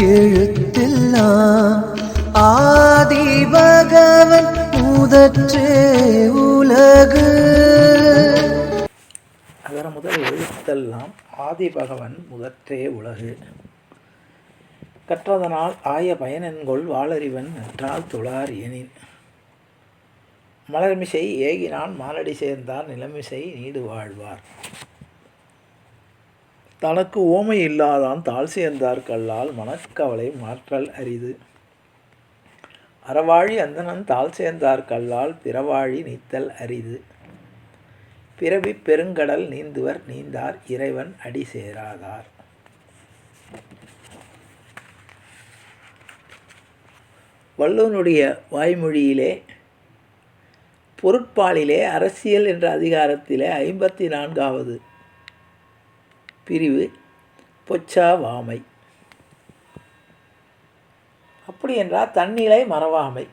எழுத்தெல்லாம் ஆதி பகவன் முதற்றே உலகு. அகர முதல் எழுத்தெல்லாம் ஆதி பகவன் முதற்றே உலகு. கற்றதனால் ஆய பயனென்கொள் வாளறிவன் நற்றால் தொழார் எனின். மலர்மிசை ஏகினான் மாலடி சேர்ந்தார் நிலமிசை நீடு வாழ்வார். தனக்கு ஓமை இல்லாதான் தாழ் சேர்ந்தார் கல்லால் மனக்கவலை மாற்றல் அரிது. அறவாழி அந்தணன் தாழ் சேர்ந்தார் கல்லால் பிறவாழி நீத்தல் அரிது. பிறவி பெருங்கடல் நீந்துவர் நீந்தார் இறைவன் அடி சேராதார். வள்ளுவனுடைய வாய்மொழியிலே பொருட்பாலிலே அரசியல் என்ற அதிகாரத்திலே 54வது பிரிவு பொச்சாவாமை. அப்படி என்றால் தன்னிலை மறவாமை.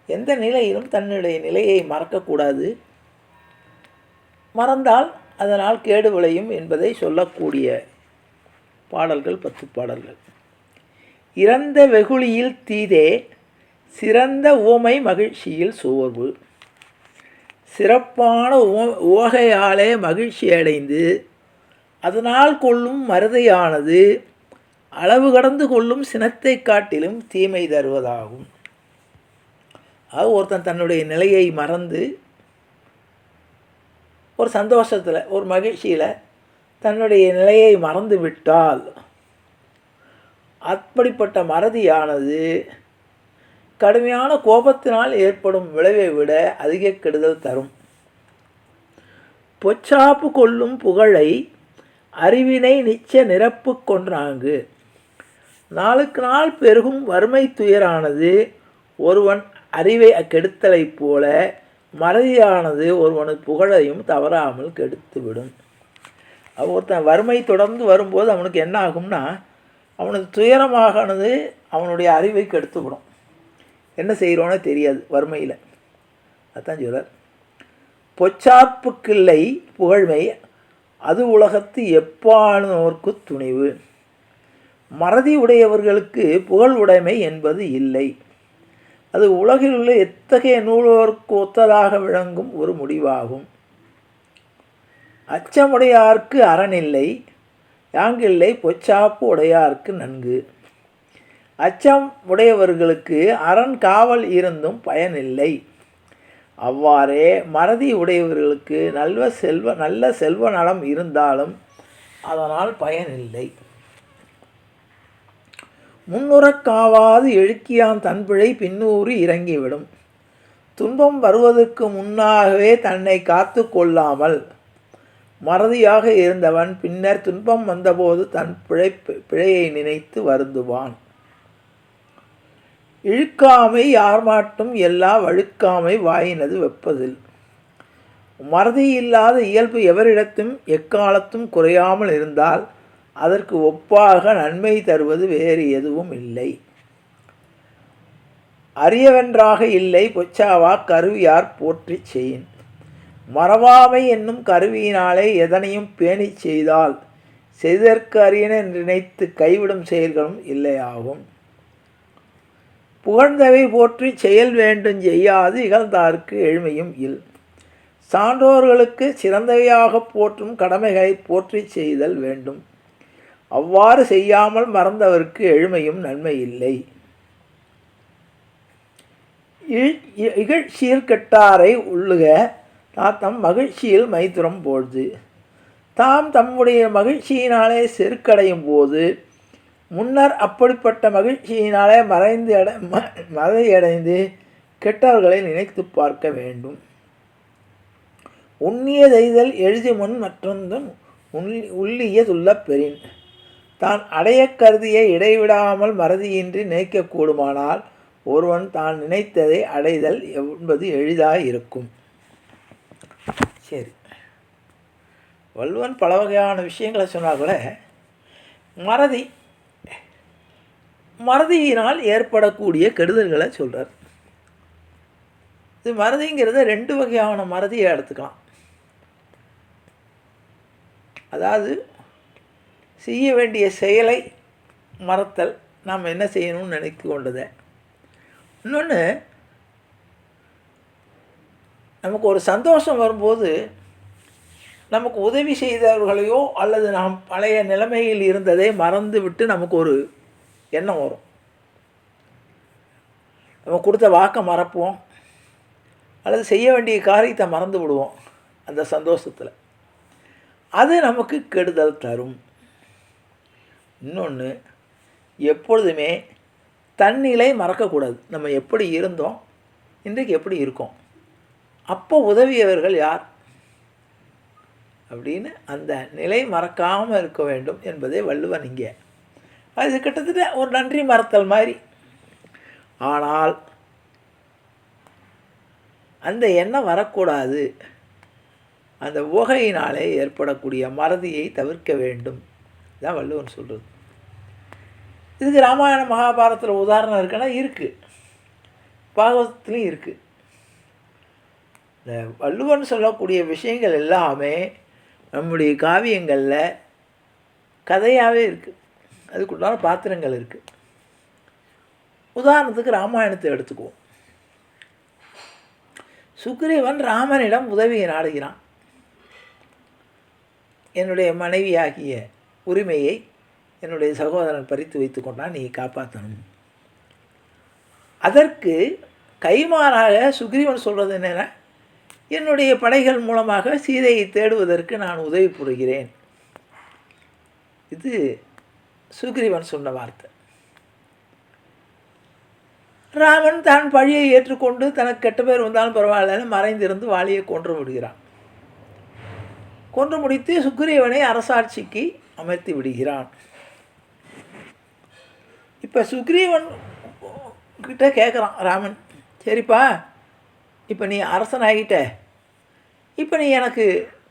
எந்த நிலையிலும் தன்னுடைய நிலையை மறக்கக்கூடாது. மறந்தால் அதனால் கேடு விளையும் என்பதை சொல்லக்கூடிய பாடல்கள் 10 பாடல்கள். இறந்த வெகுளியில் தீதே சிறந்த உவமை மகிழ்ச்சியில் சோர்வு. சிறப்பான உவகையாலே மகிழ்ச்சி அடைந்து அதனால் கொள்ளும் மறதியானது அளவு கடந்து கொள்ளும் சினத்தை காட்டிலும் தீமை தருவதாகும். ஆக ஒருத்தன் தன்னுடைய நிலையை மறந்து ஒரு சந்தோஷத்தில் ஒரு மகிழ்ச்சியில் தன்னுடைய நிலையை மறந்து விட்டால் அப்படிப்பட்ட மறதியானது கடுமையான கோபத்தினால் ஏற்படும் விளைவை விட அதிக கெடுதல் தரும். பொச்சாப்பு கொள்ளும் புகழை அறிவினை நிச்ச நிரப்பு கொன்றாங்கு. நாளுக்கு நாள் பெருகும் வறுமை துயரானது ஒருவன் அறிவை கெடுத்தலைப் போல மறதியானது ஒருவனது புகழையும் தவறாமல் கெடுத்துவிடும். ஒருத்தன் வறுமை தொடர்ந்து வரும்போது அவனுக்கு என்ன ஆகும்னா அவனது துயரமாகனது அவனுடைய அறிவை கெடுத்துவிடும். என்ன செய்கிறோன்னு தெரியாது வறுமையில். அதுதான் சொல்கிறார், பொச்சாப்புக்கில்லை புகழ்மை அது உலகத்து எப்பானோர்க்கு துணிவு. மறதி உடையவர்களுக்கு புகழ் உடைமை என்பது இல்லை. அது உலகில் உள்ள எத்தகைய நூலோருக்கு ஒத்ததாக விளங்கும் ஒரு முடிவாகும். அச்சமுடையார்க்கு அறனில்லை யாங்கில்லை பொச்சாப்பு உடையார்க்கு நன்கு. அச்சம் உடையவர்களுக்கு அரண் காவல் இருந்தும் பயனில்லை. அவ்வாறே மறதி உடையவர்களுக்கு நல்ல செல்வ நலம் இருந்தாலும் அதனால் பயனில்லை. முன்னுறக்காவாது எழுக்கியான் தன்பிழை பின்னூறி இறங்கிவிடும். துன்பம் வருவதற்கு முன்னாகவே தன்னை காத்து கொள்ளாமல் மறதியாக இருந்தவன் பின்னர் துன்பம் வந்தபோது தன் பிழையை நினைத்து வருந்துவான். இழுக்காமை யார்மாட்டும் எல்லா வழுக்காமை வாயினது வெப்பதில். மறதி இல்லாத இயல்பு எவரிடத்தும் எக்காலத்தும் குறையாமல் இருந்தால் அதற்கு ஒப்பாக நன்மை தருவது வேறு எதுவும் இல்லை. அரியவென்றாக இல்லை பொச்சாவா கருவியார் போற்றி செய்யின். மறவாமை என்னும் கருவியினாலே எதனையும் பேணி செய்தால் செய்தற்கு அரியன நினைத்து கைவிடும் செயல்களும் இல்லையாகும். புகழ்ந்தவை போற்றி செயல் வேண்டும் செய்யாது இகழ்ந்தார்க்கு எழுமையும் இல். சான்றோர்களுக்கு சிறந்தவையாக போற்றும் கடமைகளை போற்றி செய்தல் வேண்டும். அவ்வாறு செய்யாமல் மறந்தவர்க்கு எழுமையும் நன்மை இல்லை. இகழ்ச்சியில் கெட்டாரை உள்ளுக தாத்தம் மகிழ்ச்சியில் மைத்துரம் போழ்து. தாம் தம்முடைய மகிழ்ச்சியினாலே செருக்கடையும் போது முன்னர் அப்படிப்பட்ட மகிழ்ச்சியினாலே மறையடைந்து கெட்டவர்களை நினைத்து பார்க்க வேண்டும். உண்ணிய செய்தல் எழுதி முன் மற்றொன்றும் உள்ளிய துள்ள பெறின். தான் அடைய கருதிய இடைவிடாமல் மறதியின்றி நினைக்கக்கூடுமானால் ஒருவன் தான் நினைத்ததை அடைதல் என்பது எளிதாக இருக்கும். சரி, வள்ளுவன் பல வகையான விஷயங்களை சொன்னால் கூட மறதியினால் ஏற்படக்கூடிய கெடுதல்களை சொல்கிறார். இது மறதிங்கிறத 2 வகையான மறதியை எடுத்துக்கலாம். அதாவது செய்ய வேண்டிய செயலை மறத்தல், நாம் என்ன செய்யணும்னு நினைத்து கொண்டதை. இன்னொன்று, நமக்கு ஒரு சந்தோஷம் வரும்போது நமக்கு உதவி செய்தவர்களையோ அல்லது நாம் பழைய நிலைமையில் இருந்ததை மறந்து விட்டு நமக்கு ஒரு எண்ணம் வரும். நம்ம கொடுத்த வாக்கை மறப்போம் அல்லது செய்ய வேண்டிய காரியத்தை மறந்து விடுவோம் அந்த சந்தோஷத்தில். அது நமக்கு கெடுதல் தரும். இன்னொன்று, எப்பொழுதுமே தன்னிலை மறக்கக்கூடாது. நம்ம எப்படி இருந்தோம், இன்றைக்கு எப்படி இருக்கோம், அப்போ உதவியவர்கள் யார் அப்படின்னு அந்த நிலை மறக்காமல் இருக்க வேண்டும் என்பதே வள்ளுவன் இங்கே. அது கிட்டத்தட்ட ஒரு நன்றி மறத்தல் மாதிரி. ஆனால் அந்த எண்ணம் வரக்கூடாது. அந்த உவகையினாலே ஏற்படக்கூடிய மறதியை தவிர்க்க வேண்டும். இதுதான் வள்ளுவன் சொல்கிறது. இதுக்கு ராமாயண மகாபாரதத்தில் உதாரணம் இருக்குன்னா இருக்குது, பாகவதத்துலேயும் இருக்குது. இந்த வள்ளுவன் சொல்லக்கூடிய விஷயங்கள் எல்லாமே நம்முடைய காவியங்களில் கதையாகவே இருக்குது. அதுக்குண்டான பாத்திரங்கள் இருக்குது. உதாரணத்துக்கு ராமாயணத்தை எடுத்துக்குவோம். சுக்ரீவன் ராமனிடம் உதவியை நாடுகிறான். என்னுடைய மனைவியாகிய உரிமையை என்னுடைய சகோதரன் பறித்து வைத்து கொண்டான், நீ காப்பாற்றணும். அதற்கு கைமாறாக சுக்ரீவன் சொல்கிறது என்னென்னா, என்னுடைய படைகள் மூலமாக சீதையை தேடுவதற்கு நான் உதவி புரிகிறேன். இது சுக்ரீவன் சொன்ன வார்த்தை. ராமன் தான் பழியை ஏற்றுக்கொண்டு தனக்கு கெட்ட பேர் வந்தாலும் பரவாயில்லன்னு மறைந்திருந்து வாலியை கொன்று விடுகிறான். கொன்று முடித்து சுக்ரீவனை அரசாட்சிக்கு அமர்த்தி விடுகிறான். இப்போ சுக்ரீவன் கிட்ட கேட்குறான் ராமன், சரிப்பா, இப்போ நீ அரசனாகிட்ட, இப்போ நீ எனக்கு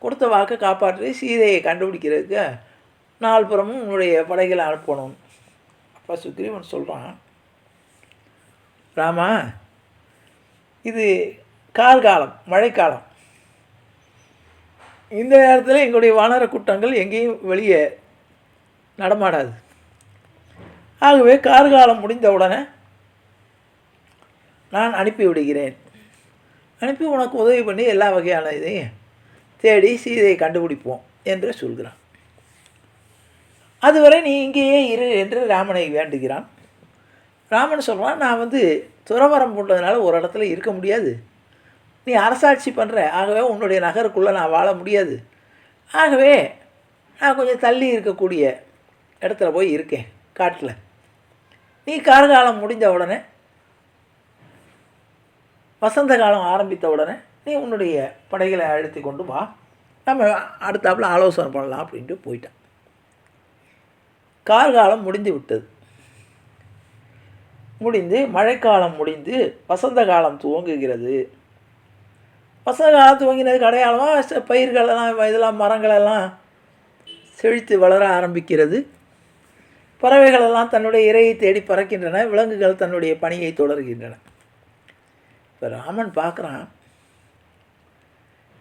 கொடுத்த வாக்கை காப்பாற்றி சீதையை கண்டுபிடிக்கிறதுக்கு நால்புறமும் உன்னுடைய படைகளை அனுப்பணும். அப்போ சுக்ரீவன் சொல்கிறான், ராமா, இது கார்காலம், மழைக்காலம். இந்த நேரத்தில் எங்களுடைய வானர கூட்டங்கள் எங்கேயும் வெளியே நடமாடாது. ஆகவே கார்காலம் முடிந்த உடனே நான் அனுப்பிவிடுகிறேன். அனுப்பி உனக்கு உதவி பண்ணி எல்லா வகையான இதையும் தேடி சீதையை கண்டுபிடிப்போம் என்று சொல்கிறான். அதுவரை நீ இங்கேயே இரு என்று ராமனை வேண்டுகிறான். ராமன் சொல்கிறான், நான் துறவரம் போட்டதுனால ஒரு இடத்துல இருக்க முடியாது, நீ அரசாட்சி பண்ணுற, ஆகவே உன்னுடைய நகருக்குள்ளே நான் வாழ முடியாது, ஆகவே நான் கொஞ்சம் தள்ளி இருக்கக்கூடிய இடத்துல போய் இருக்கேன் காட்டில். நீ கார்காலம் முடிஞ்ச உடனே, வசந்த காலம் ஆரம்பித்த உடனே நீ உன்னுடைய படைகளை அழைத்து கொண்டு வா, நம்ம அடுத்தாப்புல ஆலோசனை பண்ணலாம் அப்படின்ட்டு போயிட்டான். கார்காலம் முடிந்து விட்டது. முடிந்து மழைக்காலம் முடிந்து வசந்த காலம் துவங்குகிறது. வசந்த காலம் துவங்கினதுக்கு அடையாளமாக பயிர்களெல்லாம் இதெல்லாம் மரங்களெல்லாம் செழித்து வளர ஆரம்பிக்கிறது. பறவைகளெல்லாம் தன்னுடைய இரையை தேடி பறக்கின்றன. விலங்குகள் தன்னுடைய பணியை தொடர்கின்றன. இப்போ ராமன் பார்க்குறான்,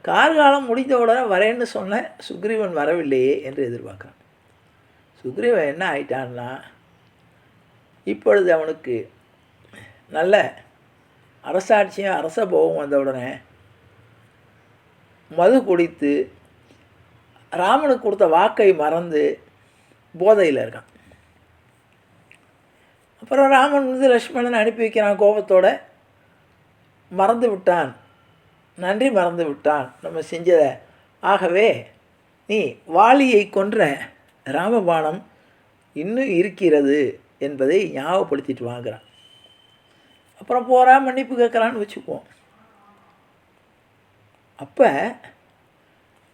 கார்காலம் முடிந்த உடனே வரேன்னு சொன்ன சுக்ரீவன் வரவில்லையே என்று எதிர்பார்க்குறான். சுக்ரீவன் என்ன ஆயிட்டான்னா, இப்பொழுது அவனுக்கு நல்ல அரசாட்சியும் அரச போகம் வந்த உடனே மது குடித்து ராமனுக்கு கொடுத்த வாக்கை மறந்து போதையில் இருக்கான். அப்புறம் ராமன் லக்ஷ்மணன் அனுப்பி வைக்கிறான் கோபத்தோடு. மறந்து விட்டான், நன்றி மறந்து விட்டான் நம்ம செஞ்சதை. ஆகவே நீ வாலியை கொன்ற ராமபாணம் இன்னும் இருக்கிறது என்பதை ஞாபகப்படுத்திட்டு வாங்குறான். அப்புறம் போகிறான், மன்னிப்பு கேட்குறான்னு வச்சுக்குவோம். அப்போ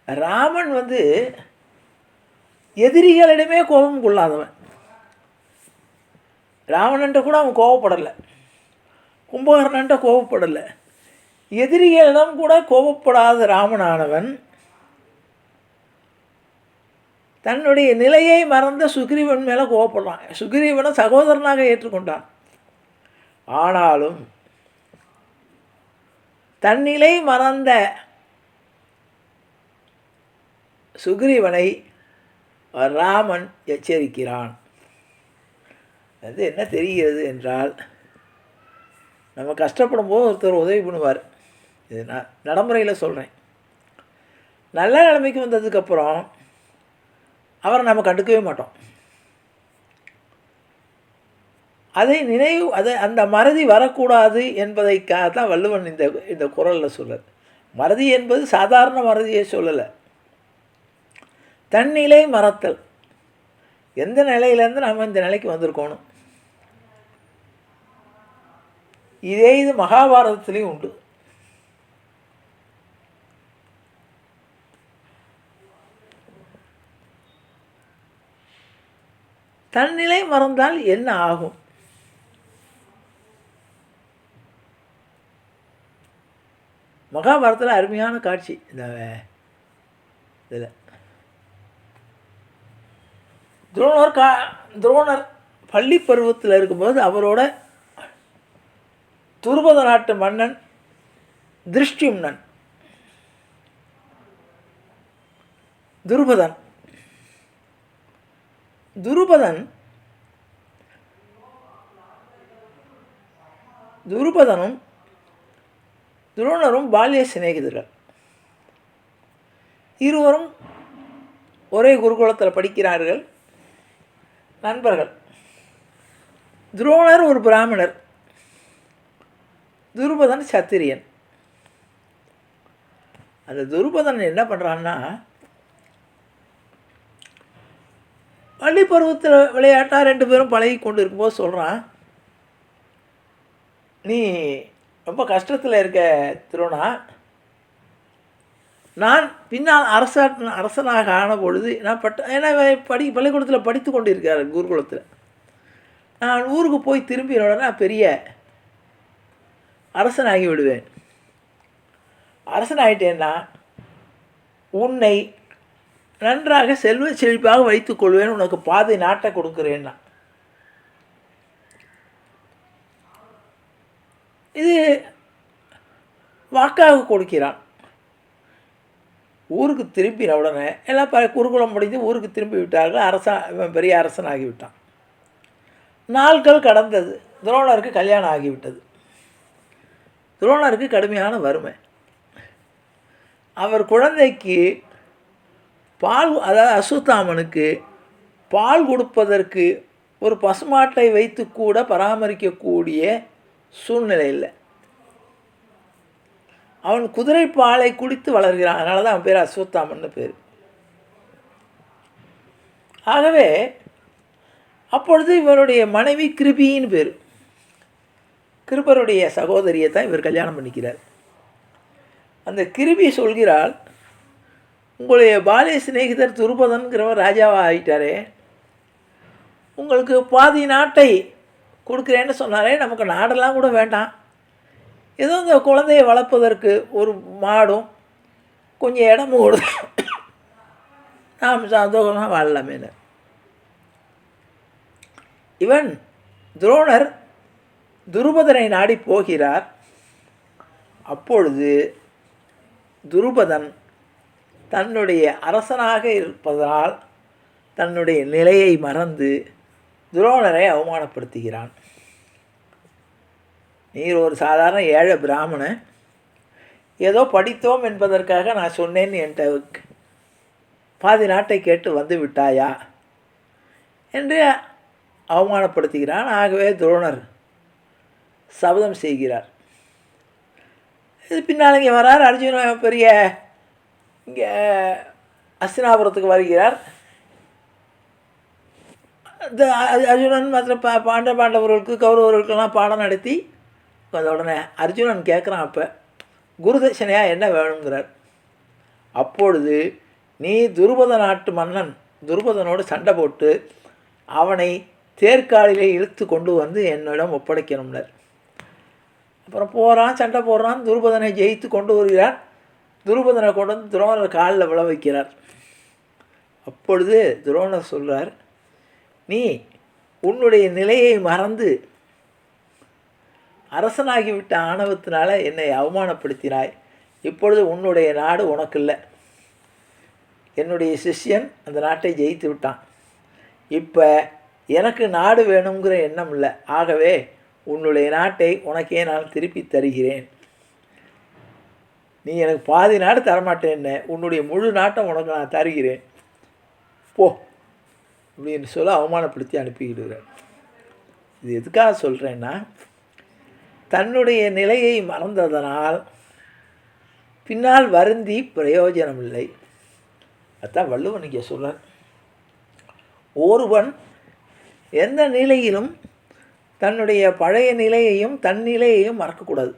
ராமன் எதிரிகளிடமே கோபம் கொள்ளாதவன். ராவணன்ட்ட கூட அவன் கோபப்படலை, கும்பகர்ணன்ட்ட கோபப்படலை, எதிரிகளிடம் கூட கோபப்படாத ராமனானவன் தன்னுடைய நிலையை மறந்த சுக்ரீவன் மேலே கோபப்படுறான். சுக்ரீவனை சகோதரனாக ஏற்றுக்கொண்டான். ஆனாலும் தன்னிலை மறந்த சுக்ரீவனை ராமன் எச்சரிக்கிறான். அது என்ன தெரிகிறது என்றால், நம்ம கஷ்டப்படும் போது ஒருத்தர் உதவி பண்ணுவார். இது நான் நடைமுறையில் சொல்கிறேன். நல்ல நிலைமைக்கு வந்ததுக்கப்புறம் அவரை நம்ம கண்டுக்கவே மாட்டோம். அதை அந்த மறதி வரக்கூடாது என்பதைக்காக தான் வள்ளுவன் இந்த குறளில் சொல்கிறார். மறதி என்பது சாதாரண மறதியை சொல்லலை, தன்னிலை மறத்தல். எந்த நிலையிலேருந்து நம்ம இந்த நிலைக்கு வந்திருக்கணும். இது மகாபாரதத்துலேயும் உண்டு. தன்னிலை மறந்தால் என்ன ஆகும்? மகாபாரதத்தில் அருமையான காட்சி. இந்த இதில் துரோணர் பள்ளி பருவத்தில் இருக்கும்போது அவரோட துருபத நாட்டு மன்னன் திருஷ்டியும்னன், துருபதனும் துரோணரும் பால்ய சிநேகிதர்கள். இருவரும் ஒரே குருகுலத்தில் படிக்கிறார்கள், நண்பர்கள். துரோணர் ஒரு பிராமணர், துருபதன் சத்திரியன். அந்த துருபதன் என்ன பண்ணுறான்னா, பள்ளி பருவத்தில் விளையாட்டாக 2 பேரும் பழகி கொண்டு இருக்கும்போது சொல்கிறான், நீ ரொம்ப கஷ்டத்தில் இருக்க துரோணா, நான் பின்னால் அரசனாக ஆன பொழுது நான் ஏன்னா பள்ளிக்கூடத்தில் படித்து கொண்டு இருக்கார் குருகுலத்தில், நான் ஊருக்கு போய் திரும்பின உடனே பெரிய அரசனாகி விடுவேன். அரசனாகிட்டேன்னா உன்னை நன்றாக செல்வ செழிப்பாக வைத்துக் கொள்வேன், உனக்கு பாதி நாட்டை கொடுக்குறேன்னா. இது வாக்காக கொடுக்கிறான். ஊருக்கு திரும்பின உடனே எல்லாம் குருகுலம் முடிந்து ஊருக்கு திரும்பி விட்டார்கள். இவன் பெரிய அரசன் ஆகிவிட்டான். நாட்கள் கடந்தது. துரோணருக்கு கல்யாணம் ஆகிவிட்டது. துரோணருக்கு கடுமையான வறுமை. அவர் குழந்தைக்கு பால், அதாவது அஸ்வத்தாமனுக்கு பால் கொடுப்பதற்கு ஒரு பசுமாட்டை வைத்து கூட பராமரிக்கக்கூடிய சூழ்நிலை இல்லை. அவன் குதிரை பாலை குடித்து வளர்கிறான். அதனால தான் அவன் பேர் அஸ்வத்தாமன்னு பேர். ஆகவே அப்பொழுது இவருடைய மனைவி கிருபின்னு பேர். கிருபருடைய சகோதரியை தான் இவர் கல்யாணம் பண்ணிக்கிறார். அந்த கிருபி சொல்கிறாள், உங்களுடைய பாலிய சிநேகிதர் துருபதன்கிறவர் ராஜாவாக ஆகிட்டாரே, உங்களுக்கு பாதி நாட்டை கொடுக்குறேன்னு சொன்னாரே, நமக்கு நாடெல்லாம் கூட வேண்டாம், ஏதோ இந்த குழந்தையை வளர்ப்பதற்கு ஒரு மாடும் கொஞ்சம் இடமும் கொடு, நாம் சந்தோஷமாக வாழலாமேன்னு. இவன் துரோணர் துருபதனை நாடி போகிறார். அப்பொழுது துருபதன் தன்னுடைய அரசனாக இருப்பதால் தன்னுடைய நிலையை மறந்து துரோணரை அவமானப்படுத்துகிறான். நீர் ஒரு சாதாரண ஏழை பிராமணன், ஏதோ படித்தோம் என்பதற்காக நான் சொன்னேன்னு என்கிட்ட பாதி நாட்டை கேட்டு வந்து விட்டாயா என்று அவமானப்படுத்துகிறான். ஆகவே துரோணர் சபதம் செய்கிறார். இது பின்னால் இங்கே வரார். அர்ஜுனன் பெரிய இங்கே அஸ்தினாபுரத்துக்கு வருகிறார். இந்த அர்ஜுனன் மற்ற பாண்டவர்களுக்கு கௌரவர்களுக்கெல்லாம் பாடம் நடத்தி வந்த உடனே அர்ஜுனன் கேட்குறான், அப்போ குருதட்சணையாக என்ன வேணுங்கிறார். அப்பொழுது நீ துருபத நாட்டு மன்னன் துருபதனோடு சண்டை போட்டு அவனை தேர்காலிலே இழுத்து கொண்டு வந்து என்னிடம் ஒப்படைக்கணும்னார். அப்புறம் போகிறான், சண்டை போடுறான், துருபதனை ஜெயித்து கொண்டு வருகிறார். துருபதனை கொண்டு வந்து துரோணர் காலில் விழ வைக்கிறார். அப்பொழுது துரோணர் சொல்கிறார், நீ உன்னுடைய நிலையை மறந்து அரசனாகிவிட்ட ஆணவத்தினால என்னை அவமானப்படுத்தினாய். இப்பொழுது உன்னுடைய நாடு உனக்கு இல்லை, என்னுடைய சிஷ்யன் அந்த நாட்டை ஜெயித்து விட்டான். இப்போ எனக்கு நாடு வேணுங்கிற எண்ணம் இல்லை. ஆகவே உன்னுடைய நாட்டை உனக்கே நான் திருப்பி தருகிறேன். நீ எனக்கு பாதி நாடு தரமாட்டேன்னு, உன்னுடைய முழு நாட்டை உனக்கு நான் தருகிறேன், போ அப்படின்னு சொல்ல அவமானப்படுத்தி அனுப்பிக்கிடுகிறார். இது எதுக்காக சொல்கிறேன்னா, தன்னுடைய நிலையை மறந்ததனால் பின்னால் வருந்தி பிரயோஜனம் இல்லை. அதுதான் வள்ளுவன் இங்கே சொல்கிறார். ஒருவன் எந்த நிலையிலும் தன்னுடைய பழைய நிலையையும் தன் நிலையையும் மறக்கக்கூடாது.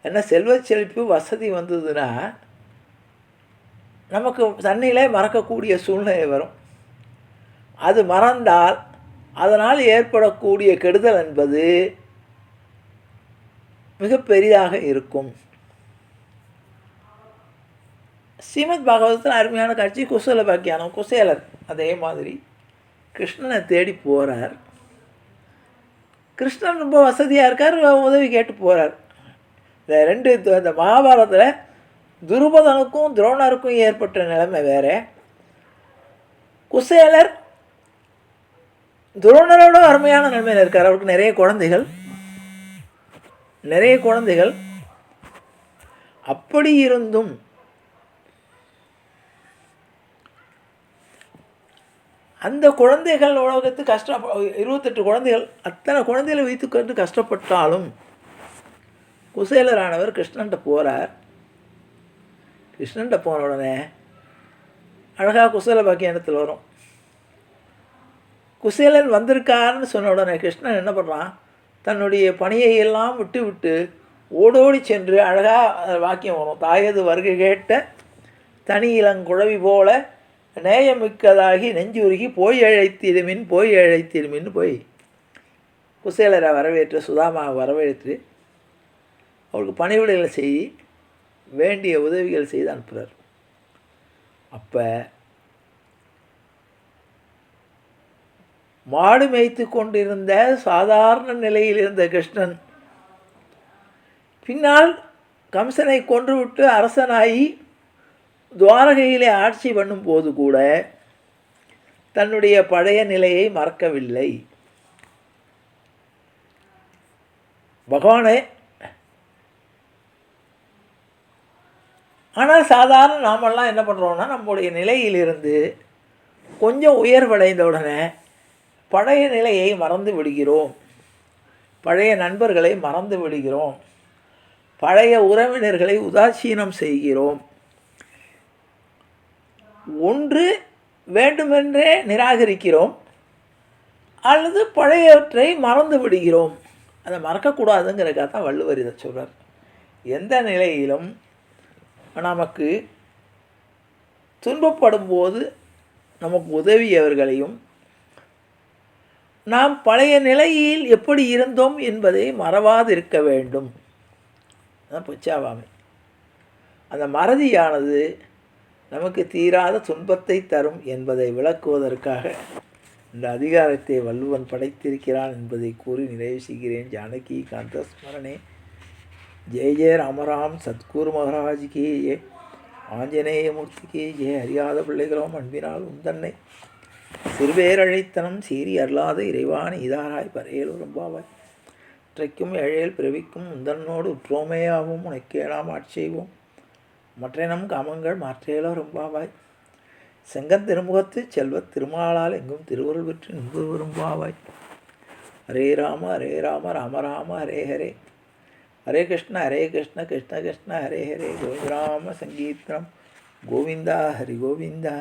ஏன்னா செல்வ செழிப்பு வசதி வந்ததுன்னா நமக்கு தன்னிலை மறக்கக்கூடிய சூழ்நிலை வரும். அது மறந்தால் அதனால் ஏற்படக்கூடிய கெடுதல் என்பது மிக பெரிதாக இருக்கும். ஸ்ரீமத் பாகவதத்தில் அருமையான காட்சி குசல பாக்கியானம். குசேலர் அதே மாதிரி கிருஷ்ணனை தேடி போகிறார். கிருஷ்ணன் ரொம்ப வசதியாக இருக்கார், உதவி கேட்டு போகிறார். இந்த மகாபாரதத்தில் துருபதனுக்கும் துரோணருக்கும் ஏற்பட்ட நிலைமை வேறு. குசேலர் துரோணரோட அருமையான நிலைமையில் இருக்கார். அவருக்கு நிறைய குழந்தைகள். அப்படி இருந்தும் அந்த குழந்தைகள் உலகத்து 28 குழந்தைகள், அத்தனை குழந்தைகளை வைத்துக்கொண்டு கஷ்டப்பட்டாலும் குசேலரானவர் கிருஷ்ணன்ட்ட போகிறார். கிருஷ்ணன்ட்ட போன உடனே அழகாக குசேல பாக்கியானத்தில் வரும். குசேலன் வந்திருக்காருன்னு சொன்ன உடனே கிருஷ்ணன் என்ன பண்ணுறான், தன்னுடைய பணியை எல்லாம் விட்டு ஓடோடி சென்று அழகாக வாக்கியம் வரும். தாயது வருகை கேட்ட தனி இளங்குழவி போல நேயமிக்கதாகி நெஞ்சுருகி போய் அழைத்திடுமின்னு போய் குசேலரை வரவேற்று சுதாமாவை வரவேற்று அவருக்கு பணிவிடைகளை செய்ய வேண்டிய உதவிகள் செய்து அனுப்புகிறார். அப்போ மாடு மேய்த்து கொண்டிருந்த சாதாரண நிலையில் இருந்த கிருஷ்ணன் பின்னால் கம்சனை கொன்றுவிட்டு அரசனாகி துவாரகையிலே ஆட்சி பண்ணும்போது கூட தன்னுடைய பழைய நிலையை மறக்கவில்லை. பகவானே, ஆனால் சாதாரண நாமெல்லாம் என்ன பண்ணுறோம்னா, நம்முடைய நிலையிலிருந்து கொஞ்சம் உயர்வடைந்த உடனே பழைய நிலையை மறந்து விடுகிறோம், பழைய நண்பர்களை மறந்து விடுகிறோம், பழைய உறவினர்களை உதாசீனம் செய்கிறோம். ஒன்று வேண்டுமென்றே நிராகரிக்கிறோம், அல்லது பழையவற்றை மறந்து விடுகிறோம். அதை மறக்கக்கூடாதுங்கிறதுக்காக தான் வள்ளுவர் இதை சொல்கிறார். எந்த நிலையிலும் நமக்கு துன்பப்படும் போது நமக்கு உதவியவர்களையும் நாம் பழைய நிலையில் எப்படி இருந்தோம் என்பதை மறவாதிருக்க வேண்டும். அதான் பொச்சாவாமை. அந்த மறதியானது நமக்கு தீராத துன்பத்தை தரும் என்பதை விளக்குவதற்காக இந்த அதிகாரத்தை வள்ளுவன் படைத்திருக்கிறான் என்பதை கூறி நிறைவு செய்கிறேன். ஜானகி காந்த ஸ்மரணே. ஜெய ஜெய ராமராம் சத்குரு மகாராஜ்கே ஜெய, ஆஞ்சநேயமூர்த்திக்கே ஜெய. அறியாத பிள்ளைகளும் அன்பினால் உந்தன்னை சிறுவேரழைத்தனம் சீறி அருளாத இறைவான இதாராய் பறையலும்பாவாய். இன்றைக்கும் ஏழேல் பிறவிக்கும் உந்தன்னோடு உற்றோமையாகவும் உனக்கேளாம் ஆட்செய்வோம். மற்ற நம் காமங்கள் மாற்றேலோ ரொம்பாவாய். செங்கன் திருமுகத்து செல்வத் திருமாலால் எங்கும் திருவருள் பெற்று நின்று வரும்பாவாய். ஹரே ராம ராம ராம ஹரே ஹரே, ஹரே கிருஷ்ண கிருஷ்ண கிருஷ்ண ஹரே ஹரே. கோவிந்த ராம சங்கீர்த்தனம் கோவிந்தா ஹரி கோவிந்தா.